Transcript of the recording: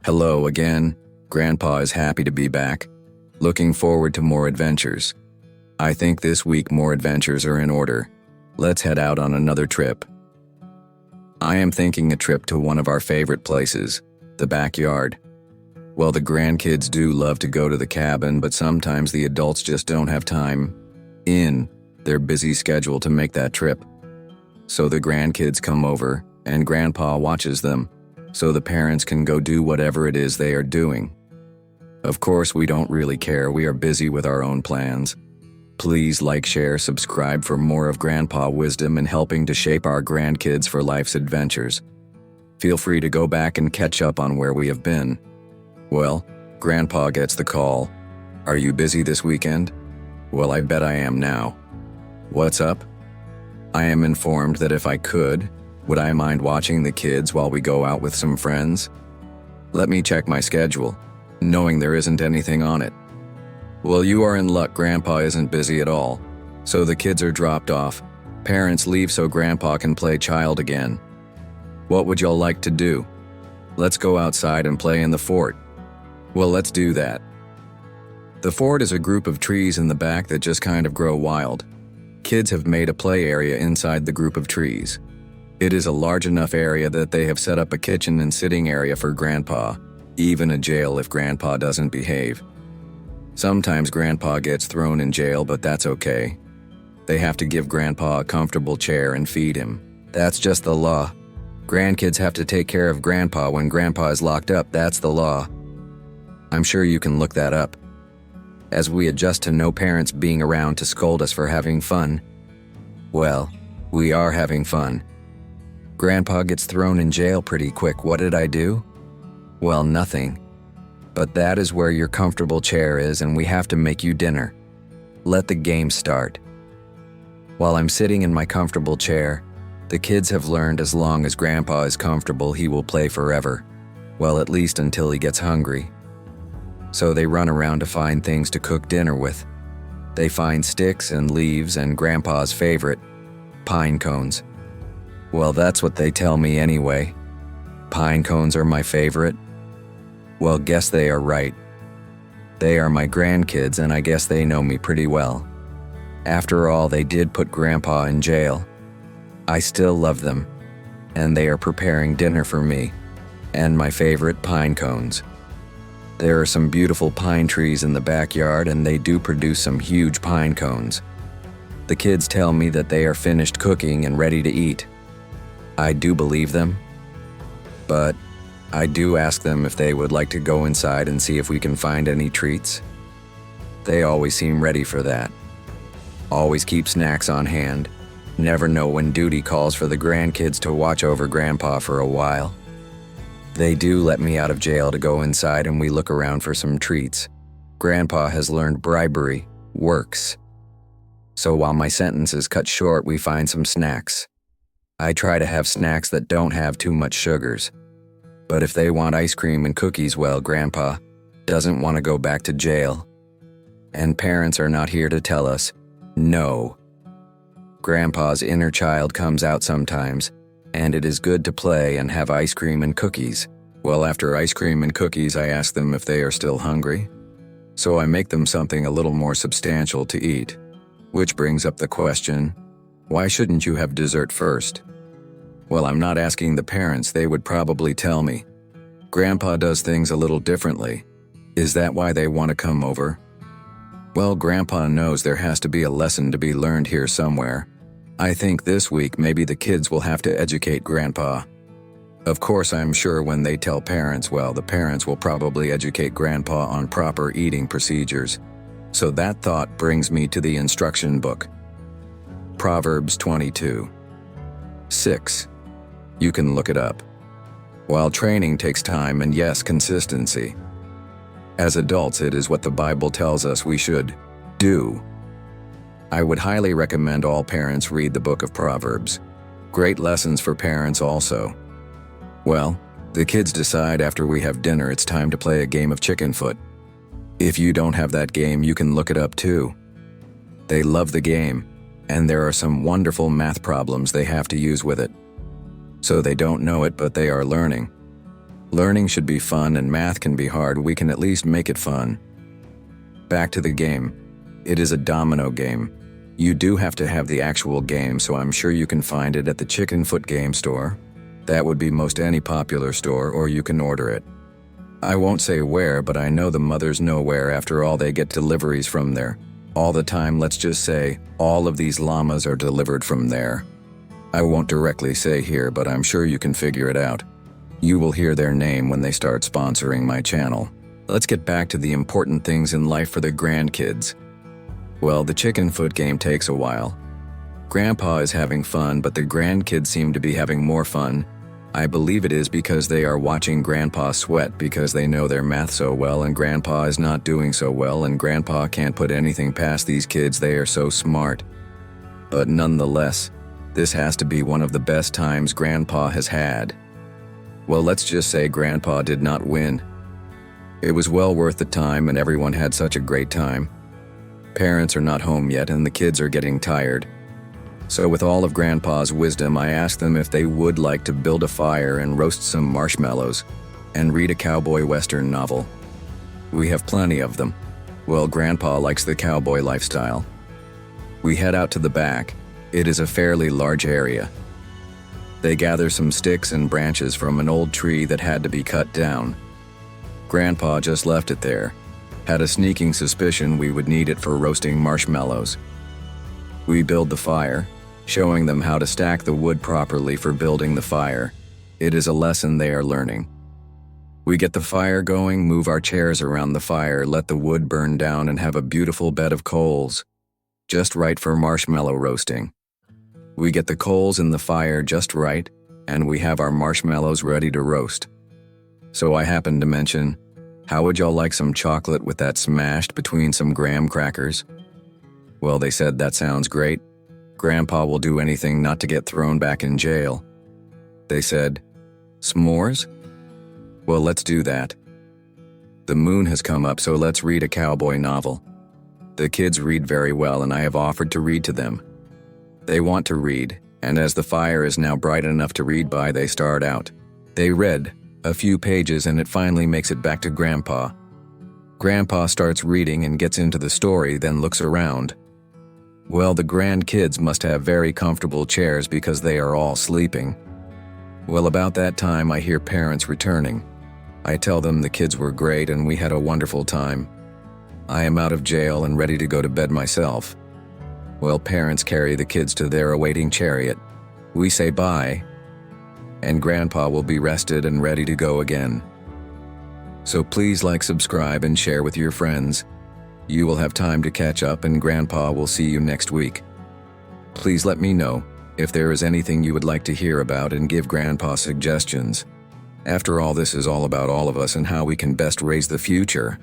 Hello again. Grandpa is happy to be back. Looking forward to more adventures. I think this week more adventures are in order. Let's head out on another trip. I am thinking a trip to one of our favorite places, the backyard. Well, the grandkids do love to go to the cabin, but sometimes the adults just don't have time in their busy schedule to make that trip. So the grandkids come over, and Grandpa watches them, so the parents can go do whatever it is they are doing. Of course, we don't really care. We are busy with our own plans. Please like, share, subscribe for more of Grandpa wisdom in helping to shape our grandkids for life's adventures. Feel free to go back and catch up on where we have been. Well, Grandpa gets the call. Are you busy this weekend? Well, I bet I am now. What's up? I am informed that if I could, would I mind watching the kids while we go out with some friends? Let me check my schedule, knowing there isn't anything on it. Well, you are in luck. Grandpa isn't busy at all. So the kids are dropped off. Parents leave so Grandpa can play child again. What would y'all like to do? Let's go outside and play in the fort. Well, let's do that. The fort is a group of trees in the back that just kind of grow wild. Kids have made a play area inside the group of trees. It is a large enough area that they have set up a kitchen and sitting area for Grandpa, even a jail if Grandpa doesn't behave. Sometimes Grandpa gets thrown in jail, but that's okay. They have to give Grandpa a comfortable chair and feed him. That's just the law. Grandkids have to take care of Grandpa when Grandpa is locked up. That's the law. I'm sure you can look that up. As we adjust to no parents being around to scold us for having fun. Well, we are having fun. Grandpa gets thrown in jail pretty quick. What did I do? Well, nothing. But that is where your comfortable chair is, and we have to make you dinner. Let the game start. While I'm sitting in my comfortable chair, the kids have learned as long as Grandpa is comfortable, he will play forever. Well, at least until he gets hungry. So they run around to find things to cook dinner with. They find sticks and leaves and Grandpa's favorite, pine cones. Well, that's what they tell me anyway. Pine cones are my favorite. Well, guess they are right. They are my grandkids, and I guess they know me pretty well. After all, they did put Grandpa in jail. I still love them, and they are preparing dinner for me, and my favorite pine cones. There are some beautiful pine trees in the backyard, and they do produce some huge pine cones. The kids tell me that they are finished cooking and ready to eat. I do believe them, but I do ask them if they would like to go inside and see if we can find any treats. They always seem ready for that. Always keep snacks on hand. Never know when duty calls for the grandkids to watch over Grandpa for a while. They do let me out of jail to go inside and we look around for some treats. Grandpa has learned bribery works. So while my sentence is cut short, we find some snacks. I try to have snacks that don't have too much sugars. But if they want ice cream and cookies, well, Grandpa doesn't want to go back to jail. And parents are not here to tell us no. Grandpa's inner child comes out sometimes, and it is good to play and have ice cream and cookies. Well, after ice cream and cookies, I ask them if they are still hungry. So I make them something a little more substantial to eat. Which brings up the question, why shouldn't you have dessert first? Well, I'm not asking the parents. They would probably tell me. Grandpa does things a little differently. Is that why they want to come over? Well, Grandpa knows there has to be a lesson to be learned here somewhere. I think this week maybe the kids will have to educate Grandpa. Of course, I'm sure when they tell parents, well, the parents will probably educate Grandpa on proper eating procedures. So that thought brings me to the instruction book. Proverbs 22:6. You can look it up. While training takes time and yes, consistency. As adults, it is what the Bible tells us we should do. I would highly recommend all parents read the book of Proverbs. Great lessons for parents also. Well, the kids decide after we have dinner it's time to play a game of chicken foot. If you don't have that game, you can look it up too. They love the game, and there are some wonderful math problems they have to use with it. So they don't know it, but they are learning. Learning should be fun and math can be hard, we can at least make it fun. Back to the game. It is a domino game. You do have to have the actual game, so I'm sure you can find it at the Chicken Foot game store. That would be most any popular store, or you can order it. I won't say where, but I know the mothers know where. After all, they get deliveries from there. All the time, let's just say, all of these llamas are delivered from there. I won't directly say here, but I'm sure you can figure it out. You will hear their name when they start sponsoring my channel. Let's get back to the important things in life for the grandkids. Well, the chicken foot game takes a while. Grandpa is having fun, but the grandkids seem to be having more fun. I believe it is because they are watching Grandpa sweat because they know their math so well and Grandpa is not doing so well, and Grandpa can't put anything past these kids, they are so smart. But nonetheless, this has to be one of the best times Grandpa has had. Well, let's just say Grandpa did not win. It was well worth the time and everyone had such a great time. Parents are not home yet and the kids are getting tired. So with all of Grandpa's wisdom, I asked them if they would like to build a fire and roast some marshmallows and read a cowboy western novel. We have plenty of them. Well, Grandpa likes the cowboy lifestyle. We head out to the back. It is a fairly large area. They gather some sticks and branches from an old tree that had to be cut down. Grandpa just left it there. Had a sneaking suspicion we would need it for roasting marshmallows. We build the fire, showing them how to stack the wood properly for building the fire. It is a lesson they are learning. We get the fire going, move our chairs around the fire, let the wood burn down, and have a beautiful bed of coals. Just right for marshmallow roasting. We get the coals in the fire just right, and we have our marshmallows ready to roast. So I happened to mention, how would y'all like some chocolate with that smashed between some graham crackers? Well, they said that sounds great. Grandpa will do anything not to get thrown back in jail. They said, s'mores? Well, let's do that. The moon has come up, so let's read a cowboy novel. The kids read very well, and I have offered to read to them. They want to read, and as the fire is now bright enough to read by, they start out. They read a few pages, and it finally makes it back to Grandpa. Grandpa starts reading and gets into the story, then looks around. Well, the grandkids must have very comfortable chairs because they are all sleeping. Well, about that time, I hear parents returning. I tell them the kids were great and we had a wonderful time. I am out of jail and ready to go to bed myself. Well, parents carry the kids to their awaiting chariot. We say bye, and Grandpa will be rested and ready to go again. So please like, subscribe, and share with your friends. You will have time to catch up, and Grandpa will see you next week. Please let me know if there is anything you would like to hear about and give Grandpa suggestions. After all, this is all about all of us and how we can best raise the future.